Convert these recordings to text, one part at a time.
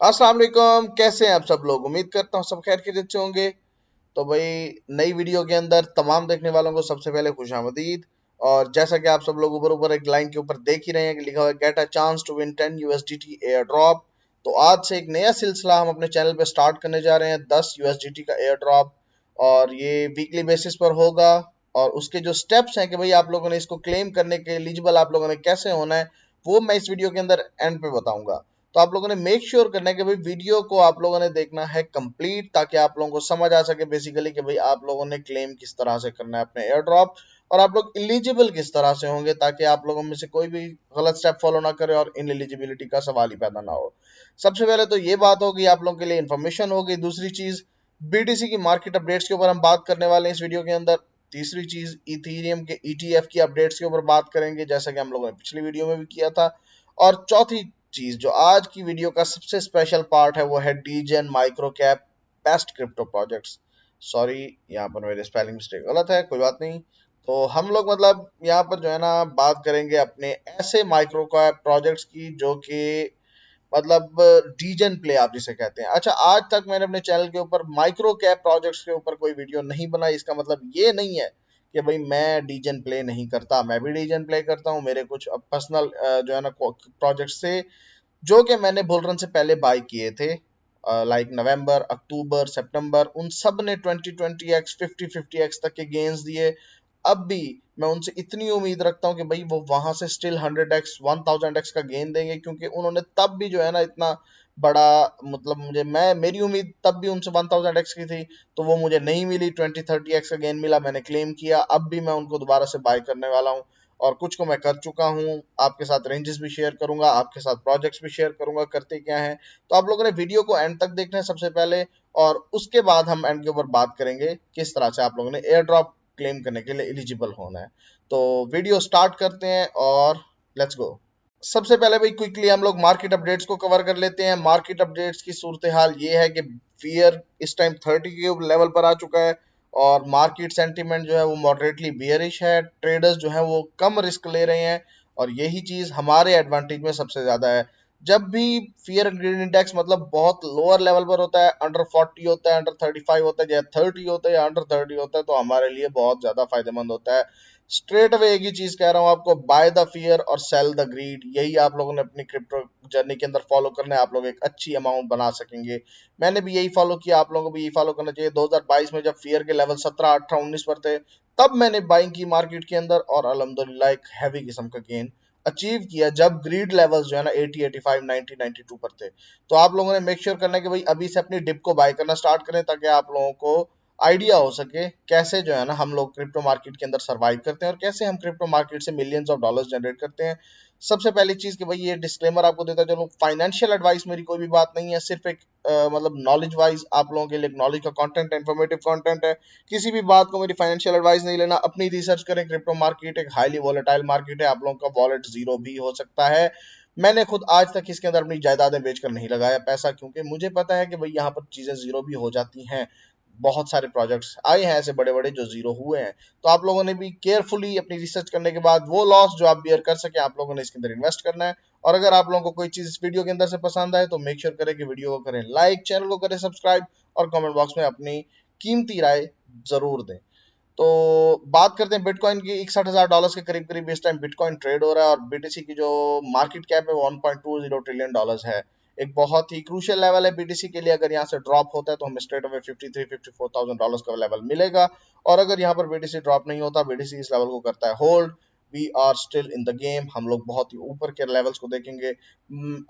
अस्सलाम वालेकुम। कैसे हैं आप सब लोग? उम्मीद करता हूँ सब खैर खैरियत से होंगे। तो भाई, नई वीडियो के अंदर तमाम देखने वालों को सबसे पहले खुशामदीद। और जैसा कि आप सब लोग ऊपर ऊपर एक लाइन के ऊपर देख ही रहे हैं कि लिखा हुआ है get a chance to win 10 USDT airdrop. तो आज से एक नया सिलसिला हम अपने चैनल पे स्टार्ट करने जा रहे हैं, 10 यूएसडीटी का एयर ड्रॉप। और ये वीकली बेसिस पर होगा। और उसके जो स्टेप्स हैं कि भाई आप लोगों ने इसको क्लेम करने के एलिजिबल आप लोगों ने कैसे होना है, वो मैं इस वीडियो के अंदर एंड पे बताऊंगा। तो आप लोगों ने मेक श्योर करना है कि भाई वीडियो को आप लोगों ने देखना है कंप्लीट, ताकि आप लोगों को समझ आ सके बेसिकली कि भाई आप लोगों ने क्लेम किस तरह से करना है अपने एयर ड्रॉप। और आप लोग इलिजिबल किस तरह से होंगे, ताकि आप लोगों में से कोई भी गलत स्टेप फॉलो ना करे और इन एलिजिबिलिटी का सवाल ही पैदा ना हो। सबसे पहले तो ये बात होगी, आप लोगों के लिए इन्फॉर्मेशन होगी। दूसरी चीज, बीटीसी की मार्केट अपडेट्स के ऊपर हम बात करने वाले हैं इस वीडियो के अंदर। तीसरी चीज, इथीरियम के ईटीएफ की अपडेट्स के ऊपर बात करेंगे, जैसा कि हम लोगों ने पिछली वीडियो में भी किया था। और चौथी चीज, जो आज की वीडियो का सबसे स्पेशल पार्ट है, वो है degen micro cap best crypto projects. Sorry, यहाँ पर मेरे स्पेलिंग मिस्टेक गलत है, कोई बात नहीं। तो हम लोग मतलब यहाँ पर जो है ना बात करेंगे अपने ऐसे माइक्रो कैप प्रोजेक्ट्स की जो कि मतलब डीजन प्ले आप जिसे कहते हैं। अच्छा, आज तक मैंने अपने चैनल के ऊपर माइक्रो कैप प्रोजेक्ट्स के ऊपर कोई वीडियो नहीं बनाई। इसका मतलब ये नहीं है कि भाई मैं डीजन प्ले नहीं करता, मैं भी डीजन प्ले करता हूँ। मेरे कुछ पर्सनल जो है ना प्रोजेक्ट से जो कि मैंने बुल रन से पहले बाय किए थे, लाइक नवंबर, अक्टूबर, सितंबर, उन सब ने 20-20x 50-50x तक के गेन्स दिए। अब भी मैं उनसे इतनी उम्मीद रखता हूँ कि भाई वो वहां से स्टिल 100x 1000x का गेन देंगे, क्योंकि उन्होंने तब भी जो है ना इतना बड़ा, मतलब मुझे मैं मेरी उम्मीद तब भी उनसे 1000x की थी। तो वो मुझे नहीं मिली, 20-30x का गेन मिला, मैंने क्लेम किया। अब भी मैं उनको दोबारा से बाय करने वाला हूँ। और कुछ को मैं कर चुका हूँ, आपके साथ रेंजेस भी शेयर करूंगा, आपके साथ प्रोजेक्ट्स भी शेयर करूंगा करते क्या है। तो आप लोगों ने वीडियो को एंड तक देखना है सबसे पहले। और उसके बाद हम एंड के ऊपर बात करेंगे किस तरह से आप लोगों ने एयर ड्रॉप क्लेम करने के लिए एलिजिबल होना है। तो वीडियो स्टार्ट करते हैं और लेट्स गो। सबसे पहले भाई क्विकली हम लोग मार्केट अपडेट्स को कवर कर लेते हैं। मार्केट अपडेट्स की सूरत हाल ये है कि फियर इस टाइम 30 के लेवल पर आ चुका है। और मार्केट सेंटीमेंट जो है वो मॉडरेटली बियरिश है। ट्रेडर्स जो है वो कम रिस्क ले रहे हैं। और यही चीज हमारे एडवांटेज में सबसे ज्यादा है। जब भी फियर एंड ग्रीड इंडेक्स मतलब बहुत लोअर लेवल पर होता है, अंडर 40 होता है, अंडर 35 होता है, या 30 होता है, या अंडर 30 होता है, तो हमारे लिए बहुत ज्यादा फायदेमंद होता है। स्ट्रेट अवे एक ही चीज कह रहा हूँ आपको, बाय द फियर और सेल द ग्रीड। यही आप लोगों ने अपनी क्रिप्टो जर्नी के अंदर फॉलो करना है, आप लोग एक अच्छी अमाउंट बना सकेंगे। मैंने भी यही फॉलो किया, आप लोगों को भी यही फॉलो करना चाहिए। 2022 में जब फियर के लेवल 17, 18, 19 पर थे, तब मैंने बाइंग की मार्केट के अंदर, और अल्हम्दुलिल्लाह एक हैवी किस्म का गेन अचीव किया जब ग्रीड लेवल्स जो है ना 80, 85, 90, 92 पर थे। तो आप लोगों ने मेक श्योर करना है कि भाई अभी से अपनी डिप को बाय करना स्टार्ट करें, ताकि आप लोगों को आइडिया हो सके कैसे जो है ना हम लोग क्रिप्टो मार्केट के अंदर सरवाइव करते हैं, और कैसे हम क्रिप्टो मार्केट से मिलियंस ऑफ डॉलर्स जनरेट करते हैं। सबसे पहली चीज कि भाई ये डिस्क्लेमर आपको देता चलो, फाइनेंशियल एडवाइस मेरी कोई भी बात नहीं है, सिर्फ एक मतलब नॉलेज वाइज आप लोगों के लिए नॉलेज का कंटेंट है, इन्फॉर्मेटिव कंटेंट है। किसी भी बात को मेरी फाइनेंशियल एडवाइस नहीं लेना, अपनी रिसर्च करें। क्रिप्टो मार्केट एक हाईली वॉलेटाइल मार्केट है, आप लोगों का वॉलेट जीरो भी हो सकता है। मैंने खुद आज तक इसके अंदर अपनी जायदादें बेचकर नहीं लगाया पैसा, क्योंकि मुझे पता है कि भाई यहाँ पर चीजें जीरो भी हो जाती हैं। बहुत सारे प्रोजेक्ट्स आए हैं ऐसे बड़े बड़े जो जीरो हुए हैं। तो आप लोगों ने भी केयरफुली अपनी रिसर्च करने के बाद वो लॉस जो आप बियर कर सके, आप लोगों ने इसके अंदर इन्वेस्ट करना है। और अगर आप लोगों को कोई चीज इस वीडियो के अंदर से पसंद आए, तो मेक श्योर करें कि वीडियो को करें लाइक, चैनल को करें सब्सक्राइब, और कमेंट बॉक्स में अपनी कीमती राय जरूर दें। तो बात करते हैं बिटकॉइन की। $61,000 के करीब करीब इस टाइम बिटकॉइन ट्रेड हो रहा है, और बीटीसी की जो मार्केट कैप है वो $1.20 ट्रिलियन है। एक बहुत ही क्रूशियल लेवल है बीटीसी के लिए। अगर यहाँ से ड्रॉप होता है तो हमें स्ट्रेट अवे $53,000-54,000 का लेवल मिलेगा। और अगर यहाँ पर बीटीसी ड्रॉप नहीं होता, बीटीसी इस लेवल को करता है hold, we are still in the game. हम लोग बहुत ही ऊपर के लेवल्स को देखेंगे।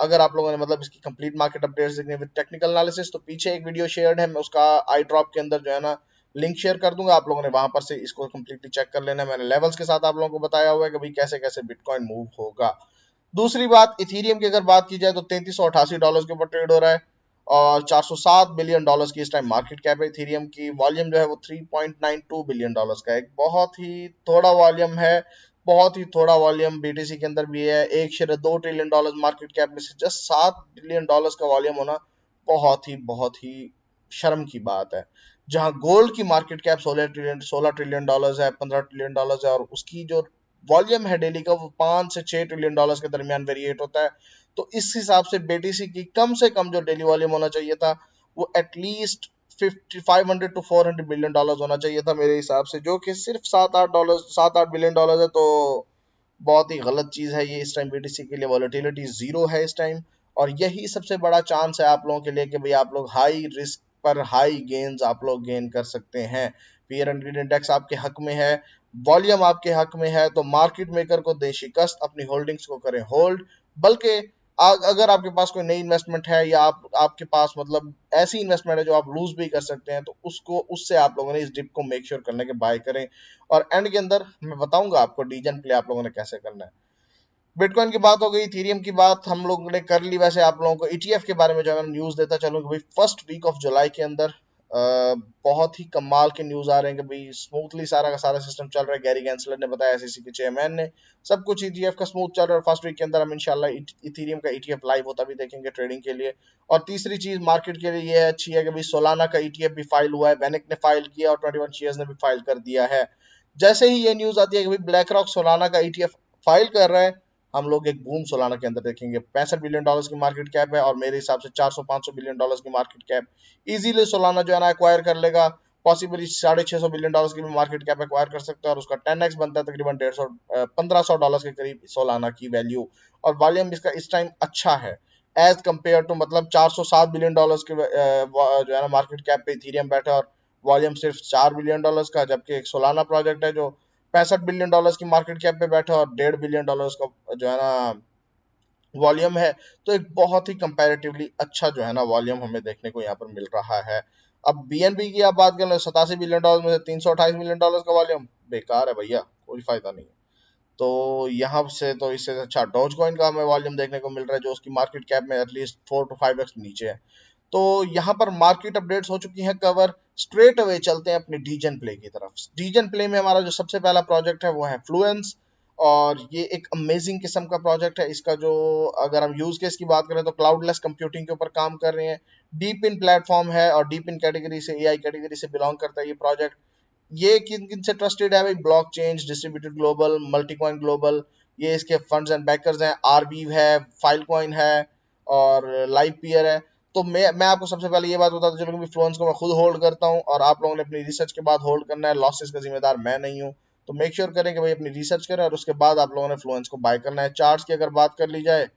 अगर आप लोगों ने मतलब इसकी कंप्लीट मार्केट अपडेट्स देखने विद टेक्निकल एनालिसिस, तो पीछे एक वीडियो शेयर्ड है, मैं उसका आई ड्रॉप के अंदर जो है ना लिंक शेयर कर दूंगा। आप लोगों ने वहां पर से इसको कंप्लीटली चेक कर लेना है। मैंने लेवल्स के साथ आप लोगों को बताया हुआ है कि भाई कैसे कैसे बिटकॉइन मूव होगा। दूसरी बात, इथीरियम की अगर बात की जाए, तो $3388 के ऊपर ट्रेड हो रहा है। और $407 बिलियन की इस टाइम मार्केट कैप है इथीरियम की। वॉल्यूम जो है वो $3.92 बिलियन का है। एक बहुत ही थोड़ा वॉल्यूम है, बहुत ही थोड़ा वॉल्यूम बीटीसी के अंदर भी है। 1.2 ट्रिलियन मार्केट कैप में से जस्ट $7 बिलियन का वॉल्यूम होना बहुत ही शर्म की बात है। जहां गोल्ड की मार्केट कैप 16 ट्रिलियन डॉलर्स है, $15 ट्रिलियन है, और उसकी जो वॉल्यूम है डेली का वो 5 से 6 ट्रिलियन डॉलर्स के दरमियान वेरिएट होता है। तो इस हिसाब से बीटीसी की कम से कम जो डेली वॉल्यूम होना चाहिए था वो एटलीस्ट 500 to 400 बिलियन डॉलर्स होना चाहिए था मेरे हिसाब से, जो कि सिर्फ 7-8 बिलियन डॉलर है। तो बहुत ही गलत चीज है ये इस टाइम बीटीसी के लिए। वॉलेटिलिटी जीरो है इस टाइम, और यही सबसे बड़ा चांस है आप लोगों के लिए कि भाई आप लोग हाई रिस्क पर हाई गेन्स आप लोग गेन कर सकते हैं। फियर एंड ग्रीड इंडेक्स आपके हक में है, वॉल्यूम आपके हक में है, तो मार्केट मेकर को दें शिकस्त, अपनी होल्डिंग्स को करें होल्ड। बल्कि अगर आपके पास कोई नई इन्वेस्टमेंट है या आपके पास मतलब ऐसी इन्वेस्टमेंट है जो आप लूज भी कर सकते हैं, तो उसको उससे आप लोगों ने इस डिप को मेक श्योर करने के बाय करें। और एंड के अंदर मैं बताऊंगा आपको डीजन प्ले आप लोगों ने कैसे करना है। बिटकॉइन की बात हो गई, इथेरियम की बात हम लोगों ने कर ली। वैसे आप लोगों को ईटीएफ के बारे में जो है न्यूज देता चलूँ कि भाई फर्स्ट वीक ऑफ जुलाई के अंदर बहुत ही कमाल के न्यूज आ रहे हैं कि भाई स्मूथली सारा का सारा सिस्टम चल रहा है। गैरी गैंसलर ने बताया, एसईसी के चेयरमैन ने, सब कुछ ईटीएफ का स्मूथ चल रहा है। फर्स्ट वीक के अंदर हम इंशाल्लाह इथेरियम का ईटीएफ लाइव होता भी देखेंगे ट्रेडिंग के लिए। और तीसरी चीज मार्केट के लिए ये अच्छी है कि भाई सोलाना का ईटीएफ भी फाइल हुआ है, बेनिक ने फाइल किया और 21 शेयर्स ने भी फाइल कर दिया है। जैसे ही ये न्यूज आती है कि भाई ब्लैक रॉक सोलाना का ईटीएफ फाइल कर रहा है, हम लोग एक बूम सोलाना के अंदर देखेंगे। 65 बिलियन डॉलर्स की मार्केट कैप है और मेरे हिसाब से 400-500 बिलियन डॉलर्स की मार्केट कैप इजीली सोलाना जो है ना एक्वायर कर लेगा। पॉसिबली 650 बिलियन डॉलर्स की भी मार्केट कैप एक्वायर कर सकता है, और उसका 10x बनता है तकरीबन 1500 डॉलर्स के करीब सोलाना की वैल्यू। और वॉल्यूम इसका इस टाइम अच्छा है एज कम्पेयर टू, मतलब 407 बिलियन डॉलर्स के जो है ना मार्केट कैप पे इथेरियम बैठा है, और वॉल्यूम सिर्फ 4 बिलियन डॉलर्स का। जबकि एक सोलाना प्रोजेक्ट है जो 65 बिलियन डॉलर्स की मार्केट कैप पे बैठा है और 1.5 बिलियन डॉलर्स का जो है ना वॉल्यूम है। तो एक बहुत ही कंपैरेटिवली अच्छा जो है ना वॉल्यूम हमें देखने को यहाँ पर मिल रहा है। अब बीएनबी की आप बात करें, 87 बिलियन डॉलर में से 328 मिलियन डॉलर का वॉल्यूम बेकार है भैया, कोई फायदा नहीं है। तो यहाँ से तो इससे अच्छा डॉज कॉइन का हमें वॉल्यूम देखने को मिल रहा है, जो उसकी मार्केट कैप में एटलीस्ट 4 to 5x नीचे है। तो यहाँ पर मार्केट अपडेट्स हो चुकी हैं कवर। स्ट्रेट अवे चलते हैं अपनी डीजन प्ले की तरफ। डीजन प्ले में हमारा जो सबसे पहला प्रोजेक्ट है वो है फ्लुएंस, और ये एक अमेजिंग किस्म का प्रोजेक्ट है। इसका जो अगर हम यूज केस की बात करें तो क्लाउडलेस कंप्यूटिंग के ऊपर काम कर रहे हैं। डीप इन प्लेटफॉर्म है और डीप इन कैटेगरी से, एआई कैटेगरी से बिलोंग करता है ये प्रोजेक्ट। ये किन किन से ट्रस्टेड है भाई? Block change, distributed global, multicoin global, ये इसके फंड्स एंड बैकर्स हैं। आरबी है, फाइलकॉइन है और लाइव पीयर है। तो मैं आपको सबसे पहले ये बात बताता चलूँ कि फ्लुएंस को मैं खुद होल्ड करता हूँ, और आप लोगों ने अपनी रिसर्च के बाद होल्ड करना है। लॉसेस का जिम्मेदार मैं नहीं हूँ। तो मेक श्योर करें कि भाई अपनी रिसर्च करें और उसके बाद आप लोगों ने फ्लुएंस को बाय करना है। चार्ट्स की अगर बात कर ली जाए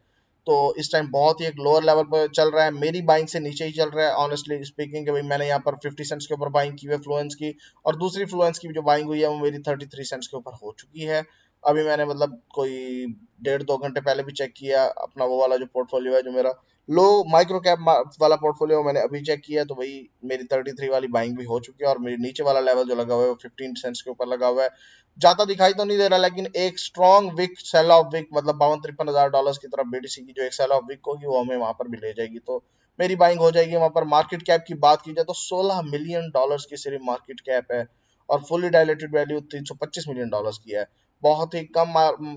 तो इस टाइम बहुत ही एक लोअर लेवल पर चल रहा है, मेरी बाइंग से नीचे ही चल रहा है ऑनेस्टली स्पीकिंग। कि भाई मैंने यहाँ पर 50 सेंट्स के ऊपर बाइंग की हुई है फ्लुएंस की, और दूसरी फ्लुएंस की जो बाइंग हुई है वो मेरी 33 सेंट्स के ऊपर हो चुकी है। अभी मैंने मतलब कोई 1.5-2 घंटे पहले भी चेक किया अपना वो वाला जो पोर्टफोलियो है, जो मेरा लो माइक्रो कैप वाला पोर्टफोलियो मैंने अभी चेक किया, तो भाई मेरी 33 वाली बाइंग भी हो चुकी है, और मेरे नीचे वाला लेवल जो लगा हुआ है वो 15 सेंट्स के ऊपर लगा हुआ है। जाता दिखाई तो नहीं दे रहा, लेकिन एक strong wick sell off wick, मतलब 52-53 हजार डॉलर की तरफ बीटीसी की जो एक सेल ऑफ विक होगी वो हमें वहां पर भी ले जाएगी। तो मेरी बाइंग हो जाएगी वहां पर। मार्केट कैप की बात की जाए तो 16 मिलियन डॉलर्स की सिर्फ मार्केट कैप है, और fully dilated value 325 million dollars की है। बहुत ही कम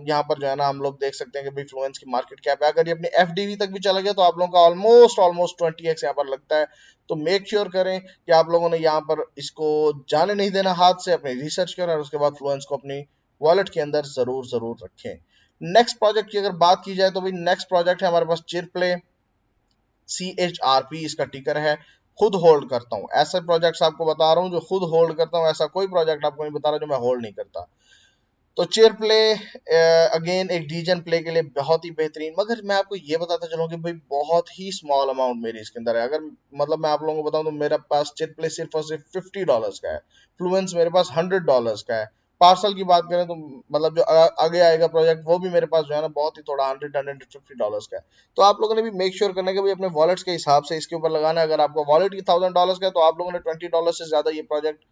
यहाँ पर जो है ना हम लोग देख सकते हैं कि भाई फ्लुएंस की मार्केट कैप है। अगर ये अपनी एफडीवी तक भी चला गया तो आप लोगों का ऑलमोस्ट ऑलमोस्ट 20x यहाँ पर लगता है। तो मेक श्योर करें कि आप लोगों ने यहाँ पर इसको जाने नहीं देना हाथ से, अपनी रिसर्च करें और उसके बाद फ्लुएंस को अपनी वॉलेट के अंदर जरूर जरूर रखें। नेक्स्ट प्रोजेक्ट की अगर बात की जाए तो भाई नेक्स्ट प्रोजेक्ट है हमारे पास चिर प्ले, CHRP इसका टिकर है। खुद होल्ड करता हूँ ऐसे प्रोजेक्ट्स आपको बता रहा हूँ जो खुद होल्ड करता हूँ, ऐसा कोई प्रोजेक्ट आपको नहीं बता रहा जो मैं होल्ड नहीं करता। तो चेयर प्ले अगेन एक डीजन प्ले के लिए बहुत ही बेहतरीन, मगर मैं आपको ये बताता चलूँ कि भाई बहुत ही स्मॉल अमाउंट मेरी इसके अंदर है। अगर मतलब मैं आप लोगों को बताऊं तो मेरे पास चेयर प्ले सिर्फ और सिर्फ $50 का है। फ्लुएंस मेरे पास $100 का है। पार्सल की बात करें तो मतलब जो आगे आएगा प्रोजेक्ट वो भी मेरे पास जो है ना बहुत ही थोड़ा 100-150 डॉलर्स का है। तो आप लोगों ने भी मेक श्योर करना है कि भाई अपने वॉलेट्स के हिसाब से इसके ऊपर लगाना है। अगर आपका वॉलेट ही $1000 का है तो आप लोगों ने $20 से ज्यादा ये प्रोजेक्ट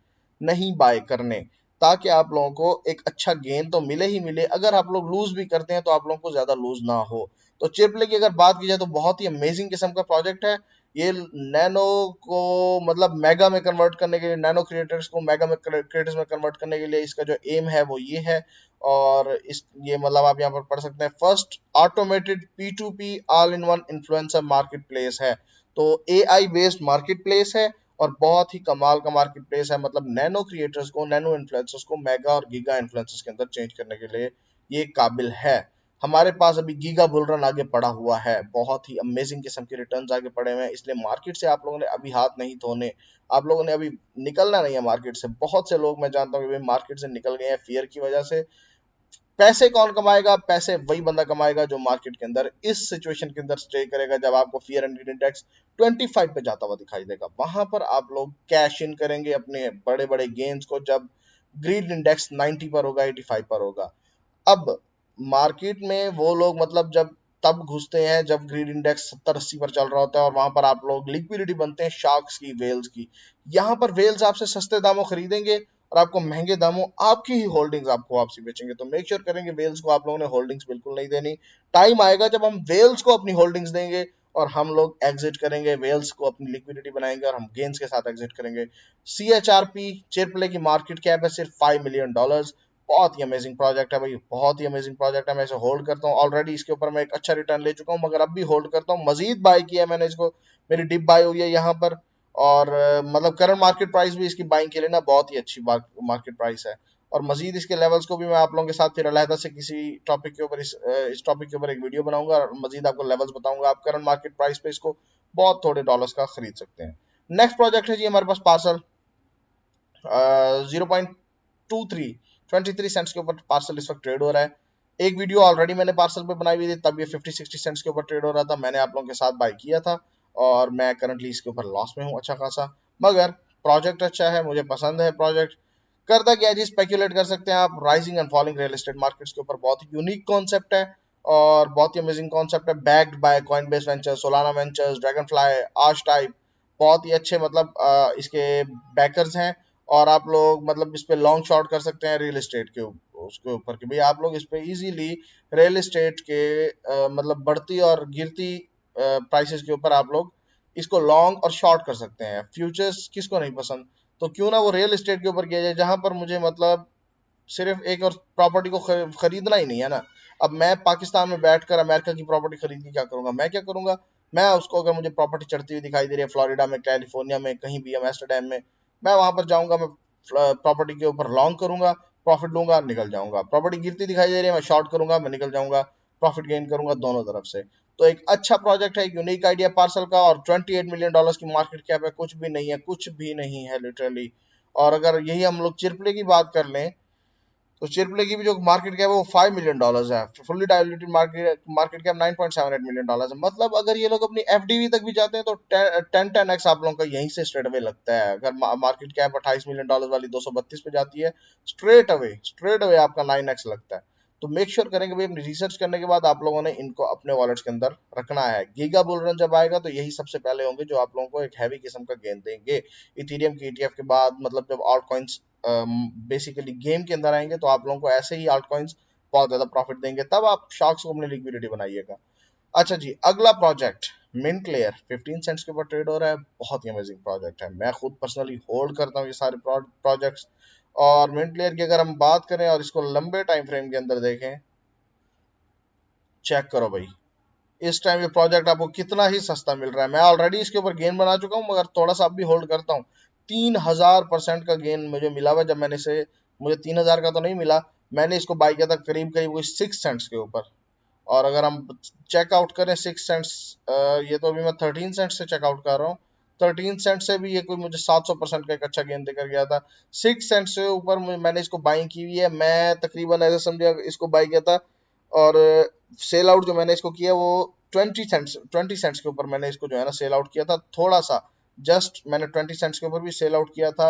नहीं बाय करने, ताकि आप लोगों को एक अच्छा गेन तो मिले ही मिले। अगर आप लोग लूज भी करते हैं तो आप लोगों को ज्यादा लूज ना हो। तो चिपले की अगर बात की जाए तो बहुत ही अमेजिंग किस्म का प्रोजेक्ट है ये। नैनो को मतलब मेगा में कन्वर्ट करने के लिए, नैनो क्रिएटर्स को मेगा में क्रिएटर्स में कन्वर्ट करने के लिए इसका जो एम है वो ये है। और इस ये मतलब आप यहाँ पर पढ़ सकते हैं, first automated P2P all in one influencer market place है। तो AI बेस्ड मार्केट प्लेस है और बहुत ही कमाल का मार्केट प्लेस है। मतलब नैनो क्रिएटर्स को, नैनो इन्फ्लुएंसर्स को मेगा और गीगा इन्फ्लुएंसर्स के अंदर चेंज करने के लिए ये काबिल है। हमारे पास अभी गीगा बुल रन आगे पड़ा हुआ है, बहुत ही अमेजिंग किस्म के रिटर्न्स आगे पड़े हुए हैं, इसलिए मार्केट से आप लोगों ने अभी हाथ नहीं धोने, आप लोगों ने अभी निकलना नहीं है मार्केट से। बहुत से लोग मैं जानता हूँ कि मार्केट से निकल गए हैं फियर की वजह से। पैसे कौन कमाएगा? पैसे वही बंदा कमाएगा जो मार्केट के अंदर इस सिचुएशन के अंदर स्टे करेगा, जब आपको फियर एंड ग्रीड इंडेक्स 25 पे जाता हुआ दिखाई देगा, वहां पर आप लोग कैश इन करेंगे अपने बड़े बड़े गेन्स को, जब ग्रीड इंडेक्स 90 पर होगा, 85 पर होगा। अब मार्केट में वो लोग मतलब जब तब घुसते हैं जब ग्रीड इंडेक्स 70-80 पर चल रहा होता है, और वहां पर आप लोग लिक्विडिटी बनते हैं शार्क्स की, वेल्स की। यहाँ पर वेल्स आपसे सस्ते दामों खरीदेंगे और आपको महंगे दामों आपकी ही होल्डिंग्स आपको वापसी बेचेंगे। तो मेक श्योर करेंगे वेल्स को आप लोगों ने होल्डिंग्स बिल्कुल नहीं देनी। टाइम आएगा जब हम वेल्स को अपनी होल्डिंग्स देंगे और हम लोग एग्जिट करेंगे, वेल्स को अपनी लिक्विडिटी बनाएंगे और हम गेन्स के साथ एग्जिट करेंगे। CHRP चिरप्ले की मार्केट कैप है सिर्फ $5 मिलियन। बहुत ही अमेजिंग प्रोजेक्ट है भाई, बहुत ही अमेजिंग प्रोजेक्ट है। मैं इसे होल्ड करता हूँ, ऑलरेडी इसके ऊपर मैं एक अच्छा रिटर्न ले चुका हूँ, मगर अब भी होल्ड करता हूँ। मजीद बाय किया है मैंने इसको, मेरी डिप बाय हुई है यहाँ पर। और मतलब करंट मार्केट प्राइस भी इसकी बाइंग के लिए ना बहुत ही अच्छी मार्केट प्राइस है। और मजीद इसके लेवल्स को भी मैं आप लोगों के साथ फिर अलहदा से किसी टॉपिक के ऊपर इस टॉपिक के ऊपर एक वीडियो बनाऊंगा और मजीद आपको लेवल्स बताऊंगा। आप करंट मार्केट प्राइस पे इसको बहुत थोड़े डॉलर्स का खरीद सकते हैं। नेक्स्ट प्रोजेक्ट है जी हमारे पास पार्सल, 0.23 23 सेंट्स के ऊपर पार्सल इस वक्त ट्रेड हो रहा है। एक वीडियो ऑलरेडी मैंने पार्सल पे बनाई हुई थी, तब ये 50-60 सेंट्स के ऊपर ट्रेड हो रहा था, मैंने आप लोगों के साथ बाय किया था और मैं करंटली इसके ऊपर लॉस में हूँ अच्छा खासा। मगर प्रोजेक्ट अच्छा है, मुझे पसंद है प्रोजेक्ट। करता क्या है जी, स्पेक्यूलेट कर सकते हैं आप rising and falling real estate markets के ऊपर। बहुत ही यूनिक कॉन्सेप्ट है और बहुत ही अमेजिंग कॉन्सेप्ट है, backed by Coinbase ventures, Solana ventures, dragon fly, arch type. बहुत ही अच्छे मतलब इसके बैकर्स हैं। और आप लोग मतलब इस पे लॉन्ग शॉर्ट कर सकते हैं रियल एस्टेट के उसके ऊपर, कि भाई आप लोग इस पे इजीली रियल एस्टेट के मतलब बढ़ती और गिरती प्राइसेस के ऊपर आप लोग इसको लॉन्ग और शॉर्ट कर सकते हैं। फ्यूचर्स किसको नहीं पसंद? तो क्यों ना वो रियल एस्टेट के ऊपर किया जाए, जहां पर मुझे मतलब सिर्फ एक और प्रॉपर्टी को खरीदना ही नहीं है ना। अब मैं पाकिस्तान में बैठकर अमेरिका की प्रॉपर्टी खरीद के क्या करूंगा? मैं क्या करूंगा, मैं उसको अगर मुझे प्रॉपर्टी चढ़ती हुई दिखाई दे रही है फ्लोरिडा में, कैलिफोर्निया में, कहीं भी एम्स्टर्डम में, मैं वहां पर जाऊंगा, मैं प्रॉपर्टी के ऊपर लॉन्ग करूंगा, प्रॉफिट लूंगा, निकल जाऊंगा। प्रॉपर्टी गिरती दिखाई दे रही है, मैं शॉर्ट करूंगा, मैं निकल जाऊंगा, प्रॉफिट गेन करूंगा दोनों तरफ से। तो एक अच्छा प्रोजेक्ट है, यूनिक आइडिया पार्सल का, और $28 मिलियन की मार्केट कैप है, कुछ भी नहीं है, कुछ भी नहीं है लिटरली। और अगर यही हम लोग चिरप्ले की बात कर लें, तो चिरप्ले की भी जो मार्केट कैप है वो $5 मिलियन है। Fully diluted market cap $9.78 million है। मतलब अगर ये लोग अपनी FDV तक भी जाते हैं तो 10x आप लोगों का यहीं से स्ट्रेट अवे लगता है। अगर मार्केट कैप $28 मिलियन वाली 232 पे जाती है, स्ट्रेट अवे आपका 9x लगता है। तो मेक श्योर करेंगे भाई, अपनी रिसर्च करने के बाद आप लोगों ने इनको अपने वॉलेट्स के अंदर रखना है। गीगा बुल रन जब आएगा तो यही सबसे पहले होंगे जो आप लोगों को एक हैवी किस्म का गेन देंगे। इथीरियम की ETF के बाद मतलब जब ऑल्ट कॉइन्स बेसिकली गेम के अंदर आएंगे तो आप लोगों को ऐसे ही आल्ट कॉइन्स बहुत ज्यादा प्रॉफिट देंगे, तब आप शार्क्स को अपनी लिक्विडिटी बनाइएगा। अच्छा जी, अगला प्रोजेक्ट मिंट लेयर 15 सेंट्स के ऊपर ट्रेड हो रहा है। बहुत ही अमेजिंग प्रोजेक्ट है, मैं खुद पर्सनली होल्ड करता हूँ ये सारे प्रोजेक्ट्स। और मिंट लेयर की अगर हम बात करें और इसको लंबे टाइम फ्रेम के अंदर देखें, चेक करो भाई, इस टाइम ये प्रोजेक्ट आपको कितना ही सस्ता मिल रहा है। मैं ऑलरेडी इसके ऊपर गेन बना चुका हूँ, मगर थोड़ा सा अब भी होल्ड करता हूँ। 3000% का गेन मुझे मिला हुआ जब मैंने इसे, मुझे 3000 का तो नहीं मिला, मैंने इसको बाई किया था करीब करीब वही 6 सेंट्स के ऊपर। और अगर हम चेकआउट करें 6 सेंट्स, ये तो अभी मैं 13 सेंट से चेकआउट कर रहा हूँ। 13 सेंट से भी ये कोई मुझे 700% का एक अच्छा गेन देकर गया था। 6 सेंट से ऊपर मैंने इसको बाइंग की हुई है, मैं तकरीबन ऐसा समझे इसको बाई किया था। और सेल आउट जो मैंने इसको किया वो 20 सेंट्स के ऊपर मैंने इसको जो है ना सेल आउट किया था, थोड़ा सा, जस्ट मैंने 20 सेंट्स के ऊपर भी सेल आउट किया था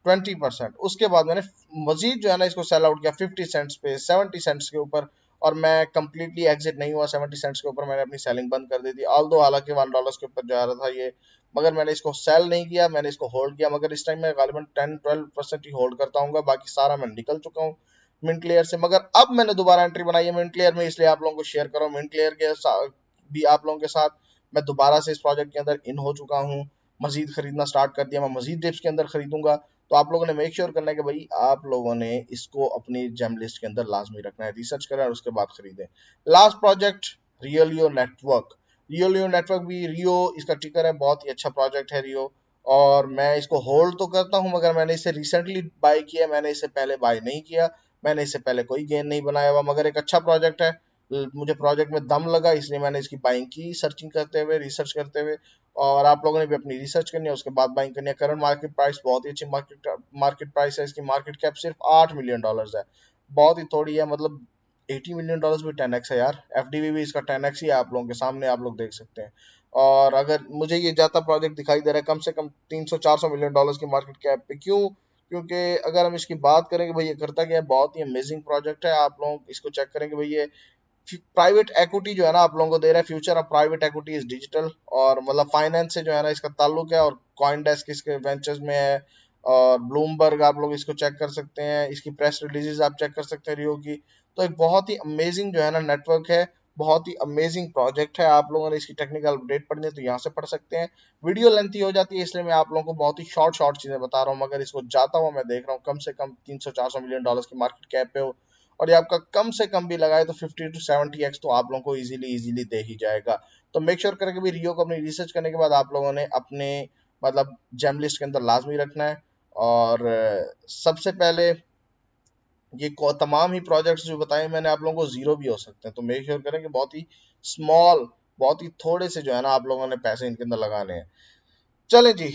20%। उसके बाद मैंने मजीद जो है ना इसको सेल आउट किया 50 सेंट्स पे, 70 सेंट्स के ऊपर। और मैं कंप्लीटली एग्जिट नहीं हुआ 70 सेंट्स के ऊपर, मैंने अपनी सेलिंग बंद कर दी थी, ऑल दो हालांकि $1 के ऊपर जा रहा था ये। मगर मैंने इसको सेल नहीं किया, मैंने इसको होल्ड किया। मगर इस टाइम मैं गालिबन 10-12% ही होल्ड करता हूँ, बाकी सारा मैं निकल चुका हूँ मिंट लेयर से। मगर अब मैंने दोबारा एंट्री बनाई है मिंट लेयर में, इसलिए आप लोगों को शेयर कर रहा हूँ। मिंट लेयर के भी आप लोगों के साथ मैं दोबारा से इस प्रोजेक्ट के अंदर इन हो चुका हूँ, मजीद खरीदना स्टार्ट कर दिया, मैं मजीद डिप्स के अंदर खरीदूंगा। तो आप लोगों ने मेक श्योर करना है कि भाई आप लोगों ने इसको अपनी जेम लिस्ट के अंदर लाजमी रखना है, रिसर्च करें और उसके बाद खरीदें। Last project Realio network. Realio network भी, रियो इसका टिकर है, बहुत ही अच्छा प्रोजेक्ट है रियो। और मैं इसको होल्ड तो करता हूं, मगर मैंने इसे रिसेंटली बाय किया, मैंने इसे पहले बाय नहीं किया। मैंने इससे पहले कोई गेन नहीं बनाया हुआ, मगर एक अच्छा प्रोजेक्ट है, मुझे प्रोजेक्ट में दम लगा, इसलिए मैंने इसकी बाइंग की, सर्चिंग करते हुए, रिसर्च करते हुए। और आप लोगों ने भी अपनी रिसर्च करनी है, उसके बाद बाइंग करनी है। करंट मार्केट प्राइस बहुत ही अच्छी मार्केट मार्केट प्राइस है, इसकी मार्केट कैप सिर्फ $8 मिलियन है, बहुत ही थोड़ी है। मतलब $80 मिलियन भी 10x है यार, एफडीवी भी इसका 10x ही है, आप लोगों के सामने आप लोग देख सकते हैं। और अगर मुझे ये जाता प्रोजेक्ट दिखाई दे रहा है कम से कम $300-400 मिलियन की मार्केट कैप पे, क्यों? क्योंकि अगर हम इसकी बात करेंगे भाई, ये करता क्या है, बहुत ही अमेजिंग प्रोजेक्ट है। आप लोग इसको चेक करेंगे भाई, ये प्राइवेट इक्विटी जो है ना आप लोगों को दे रहा है, future of private equity is digital, और मतलब फाइनेंस से जो है ना इसका ताल्लुक है, और कॉइन डेस्क इसके वेंचर्स में है, और ब्लूमबर्ग आप लोग इसको चेक कर सकते हैं, इसकी प्रेस रिलीजेस आप चेक कर सकते हैं रियो की। तो एक बहुत ही अमेजिंग जो है ना नेटवर्क है, बहुत ही अमेजिंग प्रोजेक्ट है। आप लोगों ने इसकी टेक्निकल अपडेट पढ़नी है तो यहाँ से पढ़ सकते हैं। वीडियो लेंथी हो जाती है, इसलिए मैं आप लोगों को बहुत ही शॉर्ट शॉर्ट चीजें बता रहा हूँ, मगर इसको जाता हुआ मैं देख रहा हूँ कम से कम $300-400 मिलियन की मार्केट कैप पे हो, और ये आपका कम से कम भी लगाए तो 50 to 70x तो आप लोगों को इजीली इजीली दे ही जाएगा। तो मेक श्योर करें कि भी रियो को अपनी रिसर्च करने के बाद आप लोगों ने अपने मतलब जेम लिस्ट के अंदर लाजमी रखना है। और सबसे पहले ये तमाम ही प्रोजेक्ट्स जो बताए मैंने आप लोगों को जीरो भी हो सकते हैं, तो मेक श्योर करें कि बहुत ही स्मॉल, बहुत ही थोड़े से जो है ना आप लोगों ने पैसे इनके अंदर लगाने हैं। चलें जी,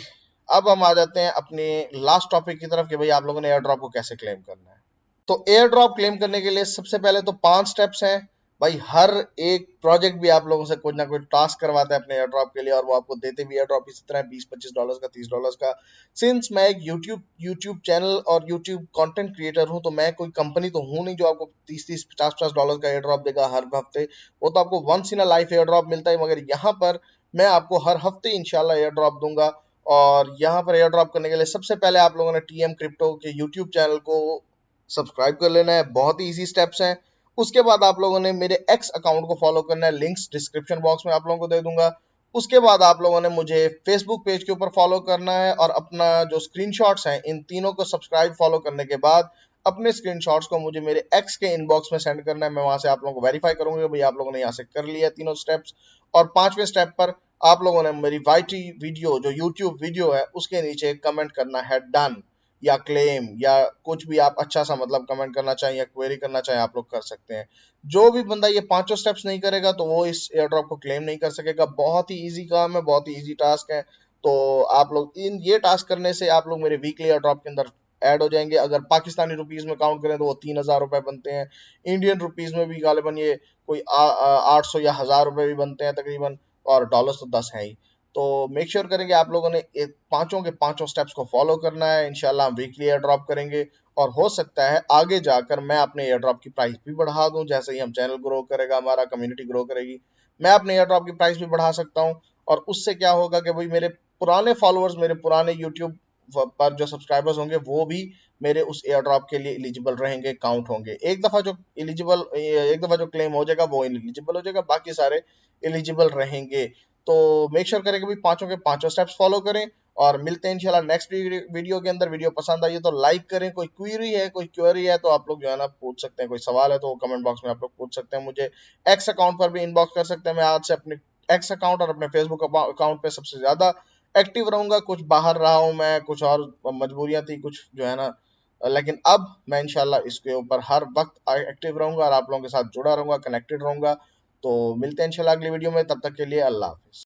अब हम आ जाते हैं अपने लास्ट टॉपिक की तरफ कि भाई आप लोगों ने एयर ड्रॉप को कैसे क्लेम करना है। तो एयर ड्रॉप क्लेम करने के लिए सबसे पहले तो 5 स्टेप्स हैं भाई। हर एक प्रोजेक्ट भी आप लोगों से कुछ ना कुछ टास्क करवाता है अपने एयर ड्रॉप के लिए, और वो आपको देते भी एयर ड्रॉप इसी तरह $20-25 का, $30 का। सिंस मैं एक यूट्यूब चैनल और यूट्यूब कंटेंट क्रिएटर हूं, तो मैं कोई कंपनी तो हूं नहीं जो आपको 30-30 $50-50 का एयर ड्रॉप देगा हर हफ्ते। वो तो आपको once in a life airdrop मिलता है, मगर यहाँ पर मैं आपको हर हफ्ते इंशाल्लाह एयर ड्रॉप दूंगा। और यहाँ पर एयर ड्रॉप करने के लिए सबसे पहले आप लोगों ने टीएम क्रिप्टो के यूट्यूब चैनल को सब्सक्राइब कर लेना है, बहुत ही इजी स्टेप्स हैं। उसके बाद आप लोगों ने मेरे एक्स अकाउंट को फॉलो करना है, लिंक्स डिस्क्रिप्शन बॉक्स में आप लोगों को दे दूंगा। उसके बाद आप लोगों ने मुझे फेसबुक पेज के ऊपर फॉलो करना है, और अपना जो स्क्रीनशॉट्स हैं इन तीनों को सब्सक्राइब फॉलो करने के बाद अपने स्क्रीनशॉट्स को मुझे मेरे एक्स के इनबॉक्स में सेंड करना है। मैं वहां से आप लोगों को वेरीफाई करूंगा कि भाई आप लोगों ने यहाँ से कर लिया तीनों स्टेप्स। और 5वें स्टेप पर आप लोगों ने मेरी वाईटी वीडियो जो यूट्यूब वीडियो है उसके नीचे कमेंट करना है डन, या क्लेम, या कुछ भी आप अच्छा सा मतलब कमेंट करना चाहें या क्वेरी करना चाहें आप लोग कर सकते हैं। जो भी बंदा ये पांचों स्टेप्स नहीं करेगा तो वो इस एयर ड्रॉप को क्लेम नहीं कर सकेगा। बहुत ही इजी काम है, बहुत ही इजी टास्क है। तो आप लोग इन ये टास्क करने से आप लोग मेरे वीकली एयर ड्रॉप के अंदर ऐड हो जाएंगे। अगर पाकिस्तानी रुपीज में काउंट करें तो वो $3000 बनते हैं। इंडियन रुपीज में भी गालिबन ये कोई 800 या 1000 रुपए भी बनते हैं तकरीबन, और डॉलर्स तो 10 है ही। तो मेक श्योर करेंगे आप लोगों ने पांचों के पांचों स्टेप्स को फॉलो करना है। इंशाल्लाह हम वीकली एयर ड्रॉप करेंगे, और हो सकता है आगे जाकर मैं अपने एयर ड्रॉप की प्राइस भी बढ़ा दूं, जैसे ही हम चैनल ग्रो करेगा, हमारा कम्युनिटी ग्रो करेगी, मैं अपने एयर ड्रॉप की प्राइस भी बढ़ा सकता हूं। और उससे क्या होगा कि भाई मेरे पुराने फॉलोअर्स, मेरे पुराने यूट्यूब पर जो सब्सक्राइबर्स होंगे वो भी मेरे उस एयर ड्रॉप के लिए एलिजिबल रहेंगे, काउंट होंगे। एक दफा जो क्लेम हो जाएगा वो एलिजिबल हो जाएगा, बाकी सारे एलिजिबल रहेंगे। तो मेक श्योर करें कि भाई पांचों के पांचों स्टेप्स फॉलो करें, और मिलते हैं इंशाल्लाह नेक्स्ट वीडियो के अंदर। वीडियो पसंद आई है तो लाइक करें, कोई क्वेरी है, कोई क्वेरी है तो आप लोग जो है ना पूछ सकते हैं, कोई सवाल है तो कमेंट बॉक्स में आप लोग पूछ सकते हैं, मुझे एक्स अकाउंट पर भी इनबॉक्स कर सकते हैं। मैं आज से अपने एक्स अकाउंट और अपने फेसबुक अकाउंट पे सबसे ज्यादा एक्टिव रहूंगा। कुछ बाहर रहा हूं मैं, कुछ और मजबूरियां थी कुछ जो है ना, लेकिन अब मैं इंशाल्लाह इसके ऊपर हर वक्त एक्टिव रहूंगा और आप लोगों के साथ जुड़ा रहूंगा, कनेक्टेड रहूंगा। तो मिलते हैं इंशाल्लाह अगली वीडियो में, तब तक के लिए अल्लाह हाफिज।